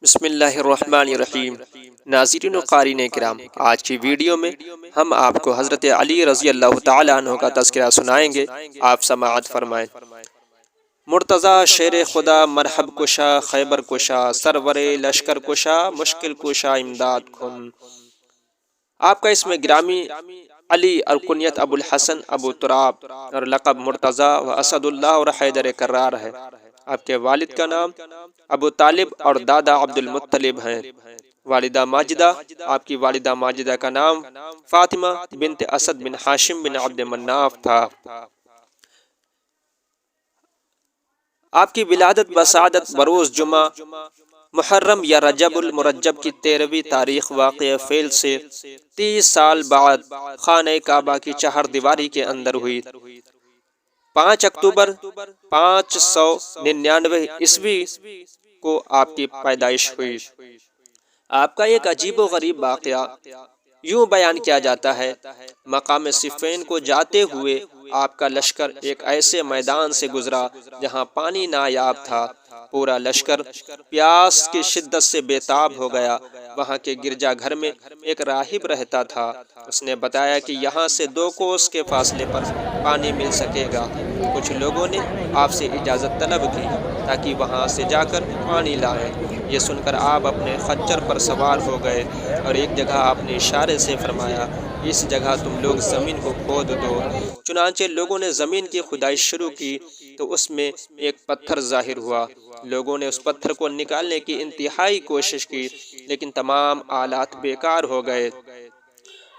بسم اللہ الرحمن الرحیم۔ ناظرین و قارئین کرام، آج کی ویڈیو میں ہم آپ کو حضرت علی رضی اللہ تعالیٰ عنہ کا تذکرہ سنائیں گے۔ آپ سماعت فرمائیں۔ مرتضیٰ شیر خدا مرحب کشا خیبر کشا سرور لشکر کشا مشکل کشا امداد کن۔ آپ کا اسم گرامی علی اور کنیت ابو الحسن ابو تراب اور لقب مرتضیٰ و اسد اللہ اور حیدر کرار ہے۔ آپ کے والد کا نام ابو طالب اور دادا عبد المطلب ہیں۔ والدہ ماجدہ، آپ کی والدہ ماجدہ کا نام فاطمہ بنت اسد بن ہاشم بن عبد مناف تھا۔ آپ کی ولادت بسعادت بروز جمعہ محرم یا رجب المرجب کی 13ویں تاریخ واقع فعل سے 30 سال بعد خانہ کعبہ کی چہار دیواری کے اندر ہوئی۔ 5 اکتوبر 599 عیسوی کو آپ کی پیدائش ہوئی۔ آپ کا ایک عجیب و غریب واقعہ یوں بیان کیا جاتا ہے، مقام صفین کو جاتے ہوئے آپ کا لشکر ایک ایسے میدان سے گزرا جہاں پانی نایاب تھا۔ پورا لشکر پیاس کی شدت سے بے تاب ہو گیا۔ وہاں کے گرجا گھر میں ایک راہب رہتا تھا۔ اس نے بتایا کہ یہاں سے 2 کوس کے فاصلے پر پانی مل سکے گا۔ کچھ لوگوں نے آپ سے اجازت طلب کی تاکہ وہاں سے جا کر پانی لائیں۔ یہ سن کر آپ اپنے خچر پر سوار ہو گئے اور ایک جگہ آپ نے اشارے سے فرمایا، اس جگہ تم لوگ زمین کو کھود دو۔ چنانچہ لوگوں نے زمین کی کھدائی شروع کی تو اس میں ایک پتھر ظاہر ہوا۔ لوگوں نے اس پتھر کو نکالنے کی انتہائی کوشش کی، لیکن تمام آلات بیکار ہو گئے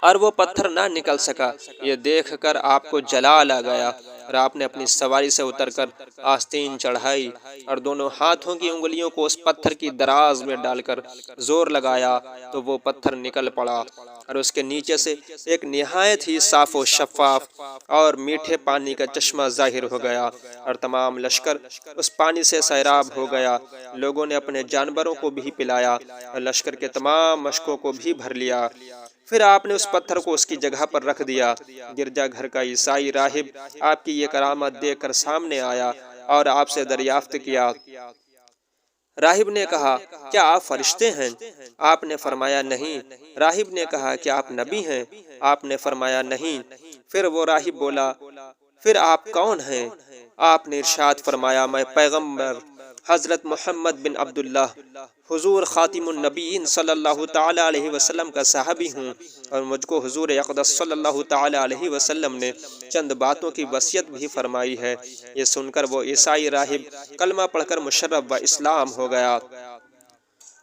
اور وہ پتھر نہ نکل سکا۔ یہ دیکھ کر آپ کو جلال آ گیا اور آپ نے اپنی سواری سے اتر کر آستین چڑھائی اور دونوں ہاتھوں کی انگلیوں کو اس پتھر کی دراز میں ڈال کر زور لگایا تو وہ پتھر نکل پڑا اور اس کے نیچے سے ایک نہایت ہی صاف و شفاف اور میٹھے پانی کا چشمہ ظاہر ہو گیا اور تمام لشکر اس پانی سے سیراب ہو گیا۔ لوگوں نے اپنے جانوروں کو بھی پلایا اور لشکر کے تمام مشکوں کو بھی بھر لیا۔ پھر آپ نے اس پتھر کو اس کی جگہ پر رکھ دیا۔ گرجا گھر کا عیسائی راہب آپ کی یہ کرامت دیکھ کر سامنے آیا اور آپ سے دریافت کیا۔ راہب نے کہا، کیا آپ فرشتے ہیں؟ آپ نے فرمایا نہیں۔ راہب نے کہا، کیا آپ نبی ہیں؟ آپ نے فرمایا نہیں۔ پھر وہ راہب بولا، پھر آپ کون ہیں؟ آپ نے ارشاد فرمایا، میں پیغمبر حضرت محمد بن عبداللہ حضور خاتم النبیین صلی اللہ تعالیٰ علیہ وسلم کا صحابی ہوں، اور مجھ کو حضور اقدس صلی اللہ تعالیٰ علیہ وسلم نے چند باتوں کی وصیت بھی فرمائی ہے۔ یہ سن کر وہ عیسائی راہب کلمہ پڑھ کر مشرف و اسلام ہو گیا۔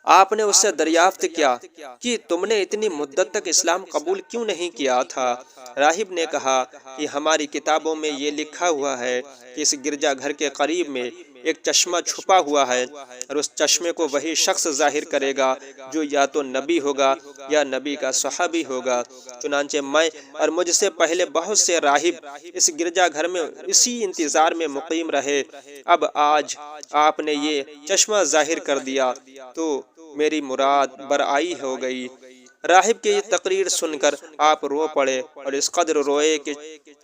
آپ نے اس سے دریافت کیا کہ تم نے اتنی مدت تک اسلام قبول کیوں نہیں کیا تھا؟ راہب نے کہا کہ ہماری کتابوں میں یہ لکھا ہوا ہے کہ اس گرجا گھر کے قریب میں ایک چشمہ چھپا ہوا ہے اور اس چشمے کو وہی شخص ظاہر کرے گا جو یا تو نبی ہوگا یا نبی کا صحابی ہوگا۔ چنانچہ میں اور مجھ سے پہلے بہت سے راہب اس گرجا گھر میں اسی انتظار میں مقیم رہے۔ اب آج آپ نے یہ چشمہ ظاہر کر دیا تو میری مراد برآئی ہو گئی۔ راہب کی یہ تقریر سن کر آپ رو پڑے اور اس قدر روئے کہ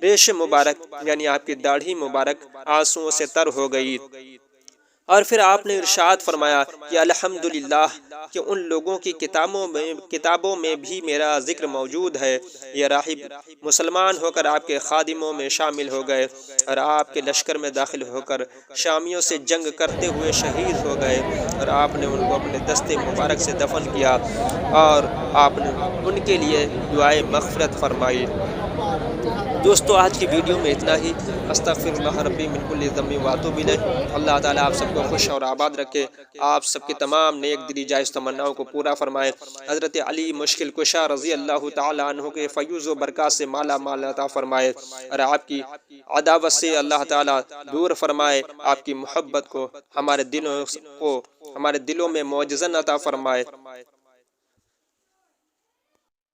ریش مبارک یعنی آپ کی داڑھی مبارک آنسوؤں سے تر ہو گئی۔ اور پھر آپ نے ارشاد فرمایا کہ الحمدللہ کہ ان لوگوں کی کتابوں میں بھی میرا ذکر موجود ہے۔ یہ راہب مسلمان ہو کر آپ کے خادموں میں شامل ہو گئے اور آپ کے لشکر میں داخل ہو کر شامیوں سے جنگ کرتے ہوئے شہید ہو گئے، اور آپ نے ان کو اپنے دستے مبارک سے دفن کیا اور آپ نے ان کے لیے دعائے مغفرت فرمائی۔ دوستو، آج کی ویڈیو میں اتنا ہی۔ استغفر اللہ ربی من کل ذنب واتوب الیہ۔ اللہ تعالیٰ آپ سب کو خوش اور آباد رکھے، آپ سب کی تمام نیک دلی جائز تمناؤں کو پورا فرمائے۔ حضرت علی مشکل کشا رضی اللہ تعالیٰ عنہ کے فیوز و برکات سے مالا مال عطا فرمائے اور آپ کی عداوت سے اللہ تعالیٰ دور فرمائے، آپ کی محبت کو ہمارے دلوں میں معجزہ عطا فرمائے۔